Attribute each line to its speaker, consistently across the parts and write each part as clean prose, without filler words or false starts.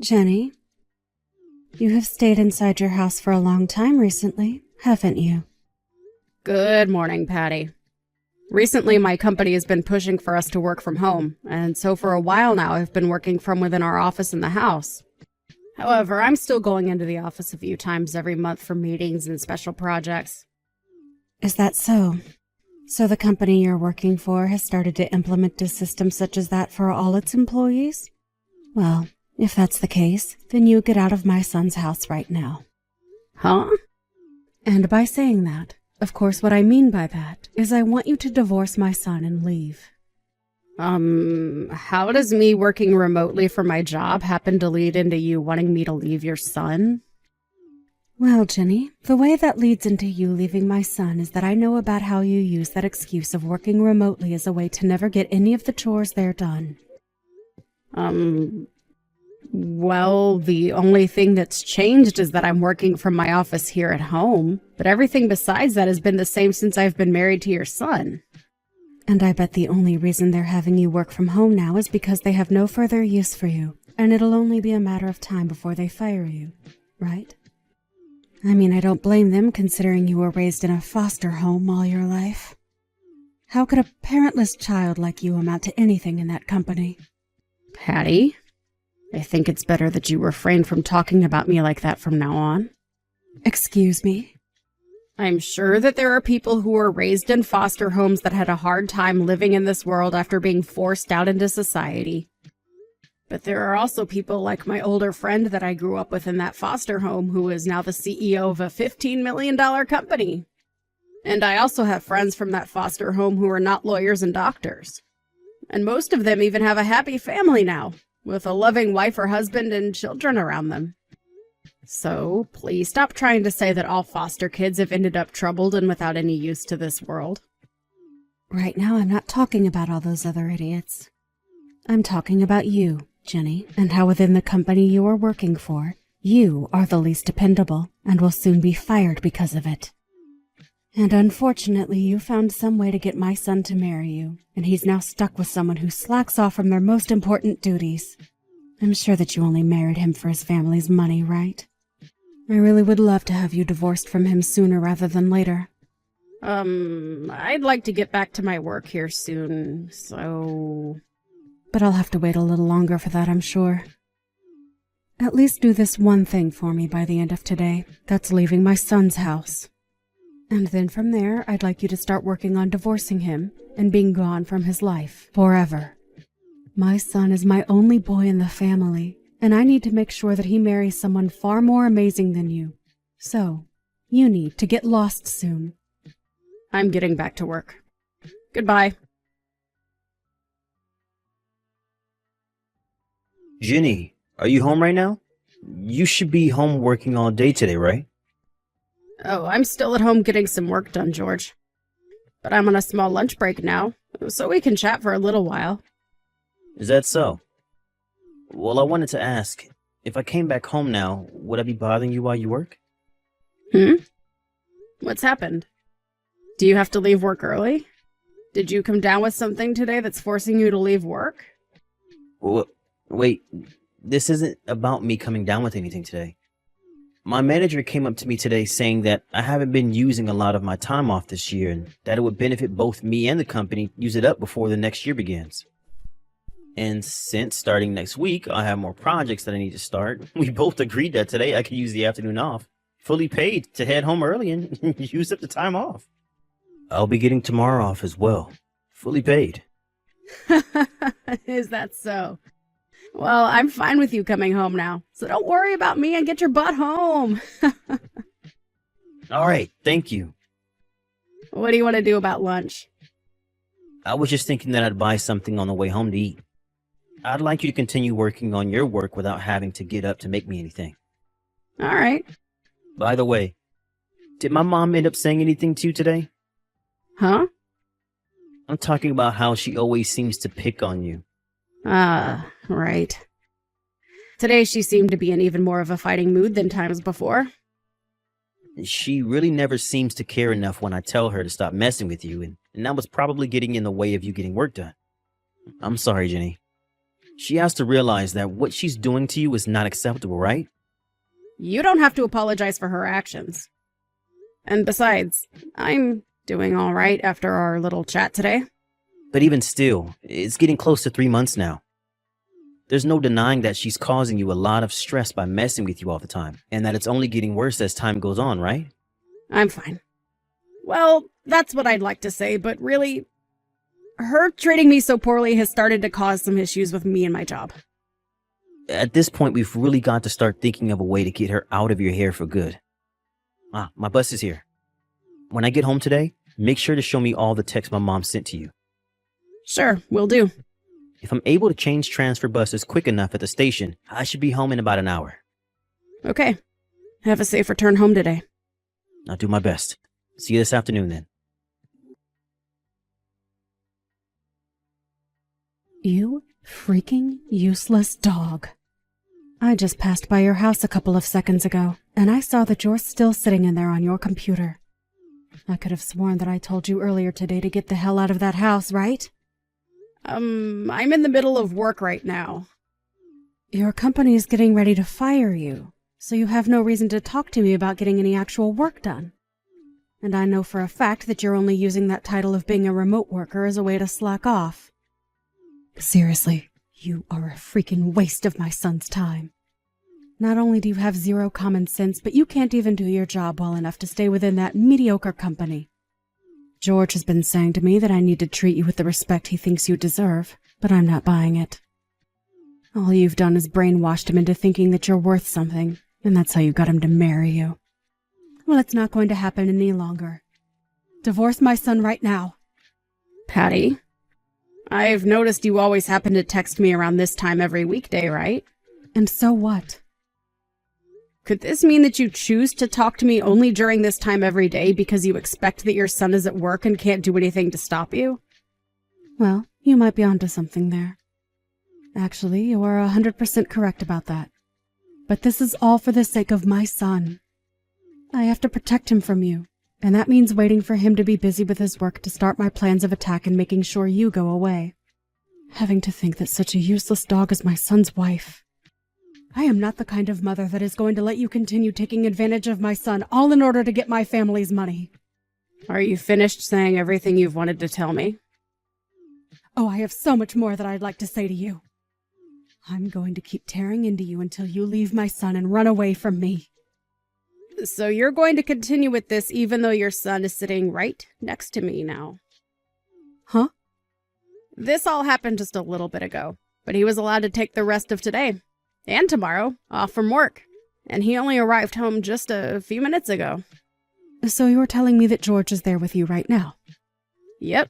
Speaker 1: Jenny, you have stayed inside your house for a long time recently, haven't you?
Speaker 2: Good morning, Patty. Recently, my company has been pushing for us to work from home, and so for a while now I've been working from within our office in the house. However, I'm still going into the office a few times every month for meetings and special projects.
Speaker 1: Is that so? So the company you're working for has started to implement a system such as that for all its employees? Well, if that's the case, then you get out of my son's house right now.
Speaker 2: Huh?
Speaker 1: And by saying that, of course what I mean by that is I want you to divorce my son and leave.
Speaker 2: How does me working remotely for my job happen to lead into you wanting me to leave your son?
Speaker 1: Well, Jenny, the way that leads into you leaving my son is that I know about how you use that excuse of working remotely as a way to never get any of the chores there done.
Speaker 2: Well, the only thing that's changed is that I'm working from my office here at home, but everything besides that has been the same since I've been married to your son.
Speaker 1: And I bet the only reason they're having you work from home now is because they have no further use for you, and it'll only be a matter of time before they fire you, right? I mean, I don't blame them considering you were raised in a foster home all your life. How could a parentless child like you amount to anything in that company?
Speaker 2: Patty, I think it's better that you refrain from talking about me like that from now on.
Speaker 1: Excuse me?
Speaker 2: I'm sure that there are people who were raised in foster homes that had a hard time living in this world after being forced out into society. But there are also people like my older friend that I grew up with in that foster home who is now the CEO of a $15 million company. And I also have friends from that foster home who are not lawyers and doctors. And most of them even have a happy family now, with a loving wife or husband and children around them. So, please stop trying to say that all foster kids have ended up troubled and without any use to this world.
Speaker 1: Right now, I'm not talking about all those other idiots. I'm talking about you, Jenny, and how within the company you are working for, you are the least dependable and will soon be fired because of it. And unfortunately, you found some way to get my son to marry you, and he's now stuck with someone who slacks off from their most important duties. I'm sure that you only married him for his family's money, right? I really would love to have you divorced from him sooner rather than later.
Speaker 2: I'd like to get back to my work here soon, so...
Speaker 1: But I'll have to wait a little longer for that, I'm sure. At least do this one thing for me by the end of today. That's leaving my son's house. And then from there, I'd like you to start working on divorcing him and being gone from his life forever. My son is my only boy in the family, and I need to make sure that he marries someone far more amazing than you. So, you need to get lost soon.
Speaker 2: I'm getting back to work. Goodbye.
Speaker 3: Jenny, are you home right now? You should be home working all day today, right?
Speaker 2: Oh, I'm still at home getting some work done, George. But I'm on a small lunch break now, so we can chat for a little while.
Speaker 3: Is that so? Well, I wanted to ask, if I came back home now, would I be bothering you while you work?
Speaker 2: What's happened? Do you have to leave work early? Did you come down with something today that's forcing you to leave work?
Speaker 3: Well, wait, this isn't about me coming down with anything today. My manager came up to me today saying that I haven't been using a lot of my time off this year and that it would benefit both me and the company use it up before the next year begins. And since starting next week, I have more projects that I need to start, we both agreed that today I could use the afternoon off, fully paid, to head home early and use up the time off. I'll be getting tomorrow off as well, fully paid.
Speaker 2: Is that so? Well, I'm fine with you coming home now, so don't worry about me and get your butt home.
Speaker 3: All right, thank you.
Speaker 2: What do you want to do about lunch?
Speaker 3: I was just thinking that I'd buy something on the way home to eat. I'd like you to continue working on your work without having to get up to make me anything.
Speaker 2: All right.
Speaker 3: By the way, did my mom end up saying anything to you today?
Speaker 2: Huh?
Speaker 3: I'm talking about how she always seems to pick on you.
Speaker 2: Right. Today she seemed to be in even more of a fighting mood than times before.
Speaker 3: She really never seems to care enough when I tell her to stop messing with you, and that was probably getting in the way of you getting work done. I'm sorry, Jenny. She has to realize that what she's doing to you is not acceptable, right?
Speaker 2: You don't have to apologize for her actions. And besides, I'm doing all right after our little chat today.
Speaker 3: But even still, it's getting close to 3 months now. There's no denying that she's causing you a lot of stress by messing with you all the time, and that it's only getting worse as time goes on, right?
Speaker 2: I'm fine. Well, that's what I'd like to say, but really, her treating me so poorly has started to cause some issues with me and my job.
Speaker 3: At this point, we've really got to start thinking of a way to get her out of your hair for good. My bus is here. When I get home today, make sure to show me all the texts my mom sent to you.
Speaker 2: Sure, will do.
Speaker 3: If I'm able to change transfer buses quick enough at the station, I should be home in about an hour.
Speaker 2: Okay. Have a safe return home today.
Speaker 3: I'll do my best. See you this afternoon then.
Speaker 1: You freaking useless dog. I just passed by your house a couple of seconds ago, and I saw that you're still sitting in there on your computer. I could have sworn that I told you earlier today to get the hell out of that house, right?
Speaker 2: I'm in the middle of work right now.
Speaker 1: Your company is getting ready to fire you, so you have no reason to talk to me about getting any actual work done. And I know for a fact that you're only using that title of being a remote worker as a way to slack off. Seriously, you are a freaking waste of my son's time. Not only do you have zero common sense, but you can't even do your job well enough to stay within that mediocre company. George has been saying to me that I need to treat you with the respect he thinks you deserve, but I'm not buying it. All you've done is brainwashed him into thinking that you're worth something, and that's how you got him to marry you. Well, it's not going to happen any longer. Divorce my son right now.
Speaker 2: Patty, I've noticed you always happen to text me around this time every weekday, right?
Speaker 1: And so what?
Speaker 2: Could this mean that you choose to talk to me only during this time every day because you expect that your son is at work and can't do anything to stop you?
Speaker 1: Well, you might be onto something there. Actually, you are 100% correct about that. But this is all for the sake of my son. I have to protect him from you, and that means waiting for him to be busy with his work to start my plans of attack and making sure you go away. Having to think that such a useless dog is my son's wife. I am not the kind of mother that is going to let you continue taking advantage of my son, all in order to get my family's money.
Speaker 2: Are you finished saying everything you've wanted to tell me?
Speaker 1: Oh, I have so much more that I'd like to say to you. I'm going to keep tearing into you until you leave my son and run away from me.
Speaker 2: So you're going to continue with this even though your son is sitting right next to me now?
Speaker 1: Huh?
Speaker 2: This all happened just a little bit ago, but he was allowed to take the rest of today and tomorrow off from work, and he only arrived home just a few minutes ago.
Speaker 1: So you're telling me that George is there with you right now?
Speaker 2: Yep.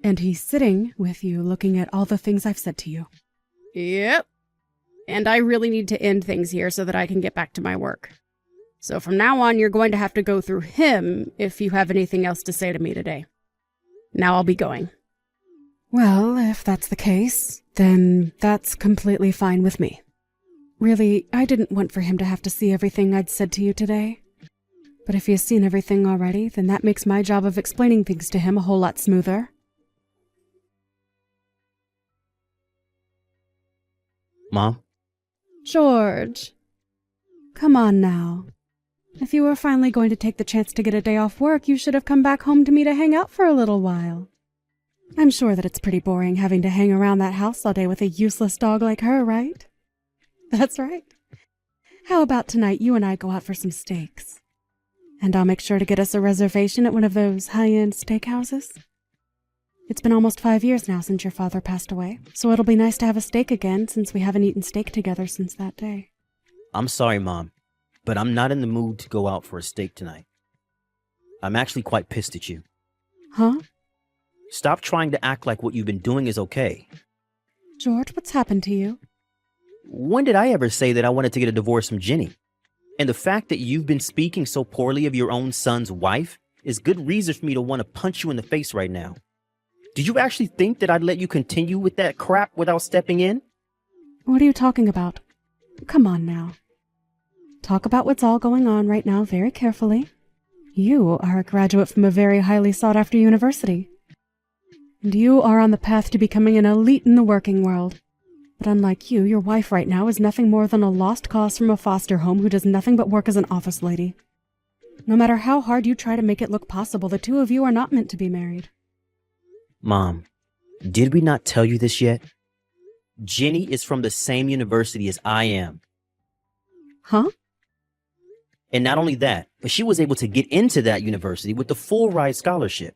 Speaker 1: And he's sitting with you looking at all the things I've said to you?
Speaker 2: Yep. And I really need to end things here so that I can get back to my work. So from now on, you're going to have to go through him if you have anything else to say to me today. Now I'll be going.
Speaker 1: Well, if that's the case, then that's completely fine with me. Really, I didn't want for him to have to see everything I'd said to you today. But if he's seen everything already, then that makes my job of explaining things to him a whole lot smoother.
Speaker 3: Mom?
Speaker 1: George. Come on now. If you were finally going to take the chance to get a day off work, you should have come back home to me to hang out for a little while. I'm sure that it's pretty boring having to hang around that house all day with a useless dog like her, right? That's right. How about tonight you and I go out for some steaks? And I'll make sure to get us a reservation at one of those high-end steakhouses. It's been almost 5 years now since your father passed away, so it'll be nice to have a steak again since we haven't eaten steak together since that day.
Speaker 3: I'm sorry, Mom, but I'm not in the mood to go out for a steak tonight. I'm actually quite pissed at you.
Speaker 1: Huh?
Speaker 3: Stop trying to act like what you've been doing is okay.
Speaker 1: George, what's happened to you?
Speaker 3: When did I ever say that I wanted to get a divorce from Jenny? And the fact that you've been speaking so poorly of your own son's wife is good reason for me to want to punch you in the face right now. Did you actually think that I'd let you continue with that crap without stepping in?
Speaker 1: What are you talking about? Come on now. Talk about what's all going on right now very carefully. You are a graduate from a very highly sought-after university. And you are on the path to becoming an elite in the working world. But unlike you, your wife right now is nothing more than a lost cause from a foster home who does nothing but work as an office lady. No matter how hard you try to make it look possible, the two of you are not meant to be married.
Speaker 3: Mom, did we not tell you this yet? Jenny is from the same university as I am.
Speaker 1: Huh?
Speaker 3: And not only that, but she was able to get into that university with the full ride scholarship.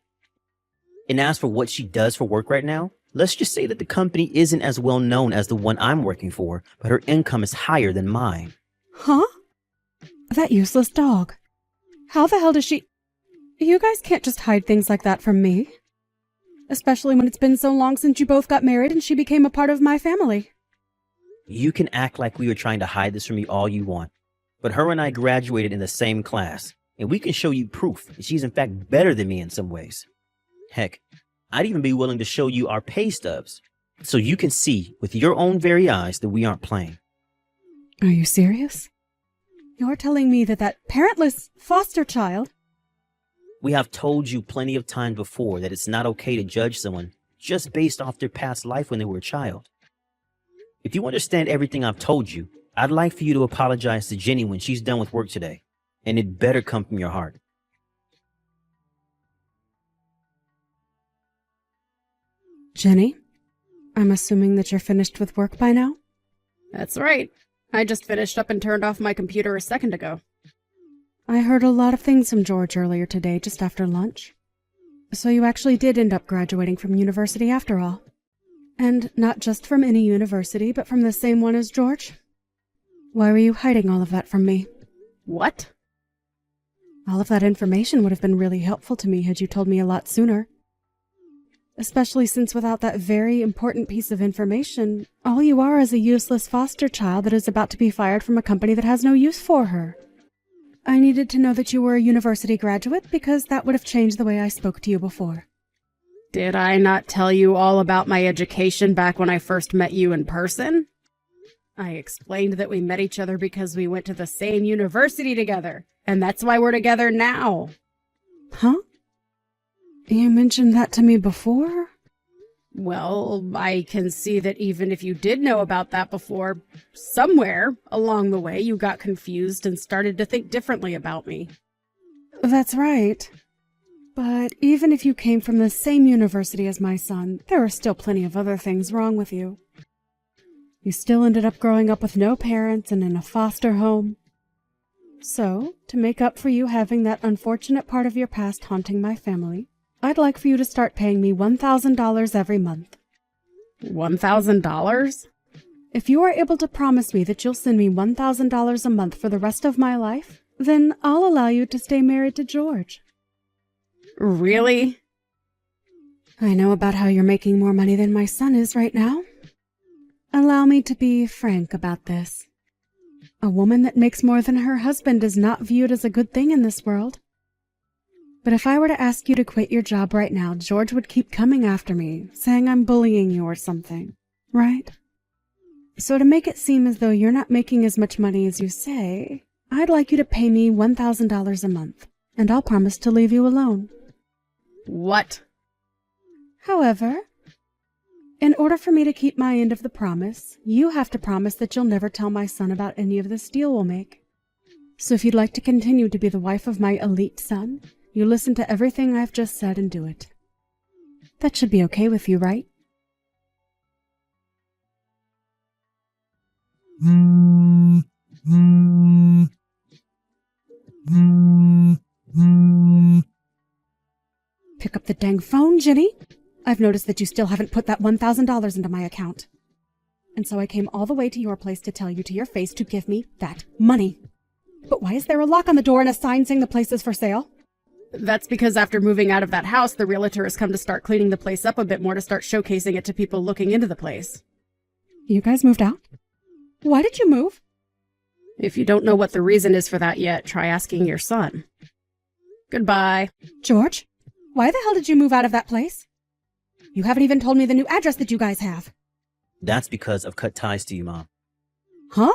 Speaker 3: And as for what she does for work right now, let's just say that the company isn't as well known as the one I'm working for, but her income is higher than mine.
Speaker 1: Huh? That useless dog. How the hell does she... You guys can't just hide things like that from me. Especially when it's been so long since you both got married and she became a part of my family.
Speaker 3: You can act like we were trying to hide this from me all you want, but her and I graduated in the same class, and we can show you proof that she's in fact better than me in some ways. Heck, I'd even be willing to show you our pay stubs, so you can see with your own very eyes that we aren't playing.
Speaker 1: Are you serious? You're telling me that that parentless foster child...
Speaker 3: We have told you plenty of times before that it's not okay to judge someone just based off their past life when they were a child. If you understand everything I've told you, I'd like for you to apologize to Jenny when she's done with work today, and it better come from your heart.
Speaker 1: Jenny, I'm assuming that you're finished with work by now?
Speaker 2: That's right. I just finished up and turned off my computer a second ago.
Speaker 1: I heard a lot of things from George earlier today, just after lunch. So you actually did end up graduating from university after all. And not just from any university, but from the same one as George? Why were you hiding all of that from me?
Speaker 2: What?
Speaker 1: All of that information would have been really helpful to me had you told me a lot sooner. Especially since without that very important piece of information, all you are is a useless foster child that is about to be fired from a company that has no use for her. I needed to know that you were a university graduate because that would have changed the way I spoke to you before.
Speaker 2: Did I not tell you all about my education back when I first met you in person? I explained that we met each other because we went to the same university together, and that's why we're together now.
Speaker 1: Huh? You mentioned that to me before?
Speaker 2: Well, I can see that even if you did know about that before, somewhere along the way you got confused and started to think differently about me.
Speaker 1: That's right. But even if you came from the same university as my son, there are still plenty of other things wrong with you. You still ended up growing up with no parents and in a foster home. So, to make up for you having that unfortunate part of your past haunting my family, I'd like for you to start paying me $1,000 every month.
Speaker 2: $1,000?
Speaker 1: If you are able to promise me that you'll send me $1,000 a month for the rest of my life, then I'll allow you to stay married to George.
Speaker 2: Really?
Speaker 1: I know about how you're making more money than my son is right now. Allow me to be frank about this. A woman that makes more than her husband is not viewed as a good thing in this world. But if I were to ask you to quit your job right now, George would keep coming after me, saying I'm bullying you or something, right? So to make it seem as though you're not making as much money as you say, I'd like you to pay me $1,000 a month, and I'll promise to leave you alone.
Speaker 2: What?
Speaker 1: However, in order for me to keep my end of the promise, you have to promise that you'll never tell my son about any of this deal we'll make. So if you'd like to continue to be the wife of my elite son, you listen to everything I've just said and do it. That should be okay with you, right? Pick up the dang phone, Jenny. I've noticed that you still haven't put that $1,000 into my account. And so I came all the way to your place to tell you to your face to give me that money. But why is there a lock on the door and a sign saying the place is for sale?
Speaker 2: That's because after moving out of that house, the realtor has come to start cleaning the place up a bit more to start showcasing it to people looking into the place.
Speaker 1: You guys moved out? Why did you move?
Speaker 2: If you don't know what the reason is for that yet, try asking your son. Goodbye.
Speaker 1: George, why the hell did you move out of that place? You haven't even told me the new address that you guys have.
Speaker 3: That's because I've cut ties to you, Mom.
Speaker 1: Huh?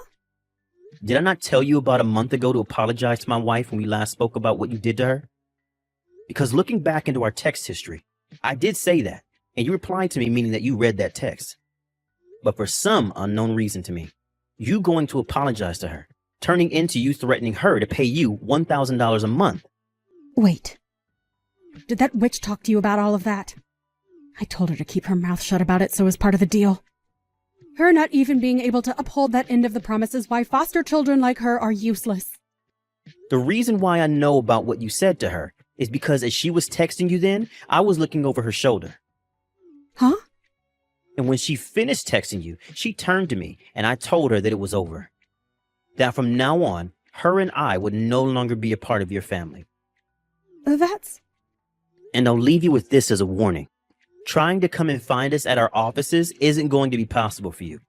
Speaker 3: Did I not tell you about a month ago to apologize to my wife when we last spoke about what you did to her? Because looking back into our text history, I did say that, and you replied to me meaning that you read that text. But for some unknown reason to me, you going to apologize to her, turning into you threatening her to pay you $1,000 a month.
Speaker 1: Wait. Did that witch talk to you about all of that? I told her to keep her mouth shut about it, so as part of the deal. Her not even being able to uphold that end of the promise is why foster children like her are useless.
Speaker 3: The reason why I know about what you said to her is because as she was texting you then, I was looking over her shoulder.
Speaker 1: Huh?
Speaker 3: And when she finished texting you, she turned to me and I told her that it was over. That from now on, her and I would no longer be a part of your family.
Speaker 1: That's...
Speaker 3: And I'll leave you with this as a warning. Trying to come and find us at our offices isn't going to be possible for you.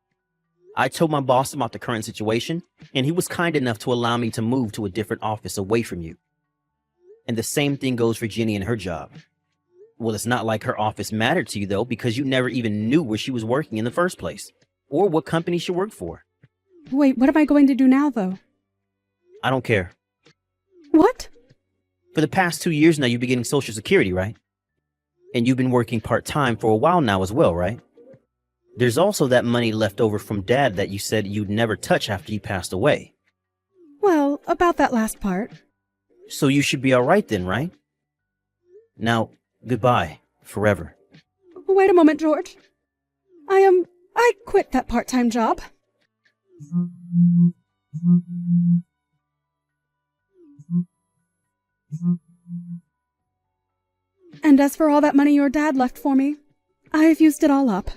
Speaker 3: I told my boss about the current situation, and he was kind enough to allow me to move to a different office away from you. And the same thing goes for Jenny and her job. Well, it's not like her office mattered to you, though, because you never even knew where she was working in the first place, or what company she worked for.
Speaker 1: Wait, what am I going to do now, though?
Speaker 3: I don't care.
Speaker 1: What?
Speaker 3: For the past 2 years now, you've been getting Social Security, right? And you've been working part-time for a while now as well, right? There's also that money left over from Dad that you said you'd never touch after he passed away.
Speaker 1: Well, about that last part.
Speaker 3: So you should be all right then, right? Now, goodbye, forever.
Speaker 1: Wait a moment, George. I quit that part-time job. And as for all that money your dad left for me, I've used it all up.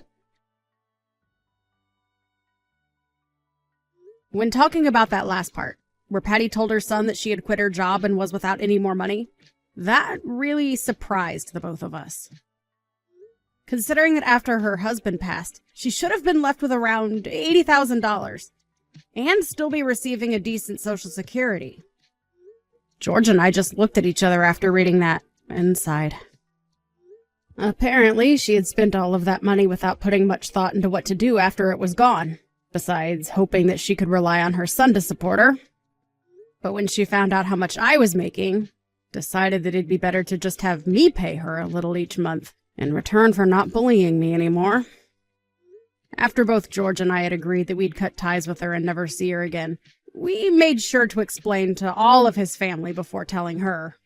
Speaker 2: When talking about that last part, where Patty told her son that she had quit her job and was without any more money, that really surprised the both of us. Considering that after her husband passed, she should have been left with around $80,000 and still be receiving a decent Social Security. George and I just looked at each other after reading that and sighed. Apparently, she had spent all of that money without putting much thought into what to do after it was gone, besides hoping that she could rely on her son to support her. But when she found out how much I was making, decided that it'd be better to just have me pay her a little each month in return for not bullying me anymore. After both George and I had agreed that we'd cut ties with her and never see her again, we made sure to explain to all of his family before telling her.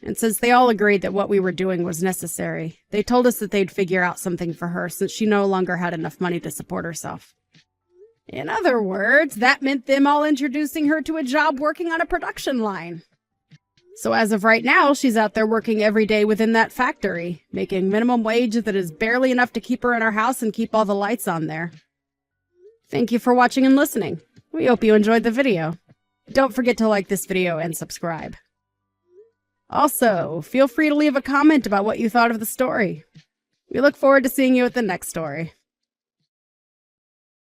Speaker 2: And since they all agreed that what we were doing was necessary, they told us that they'd figure out something for her since she no longer had enough money to support herself. In other words, that meant them all introducing her to a job working on a production line. So as of right now, she's out there working every day within that factory, making minimum wage that is barely enough to keep her in her house and keep all the lights on there. Thank you for watching and listening. We hope you enjoyed the video. Don't forget to like this video and subscribe. Also, feel free to leave a comment about what you thought of the story. We look forward to seeing you at the next story.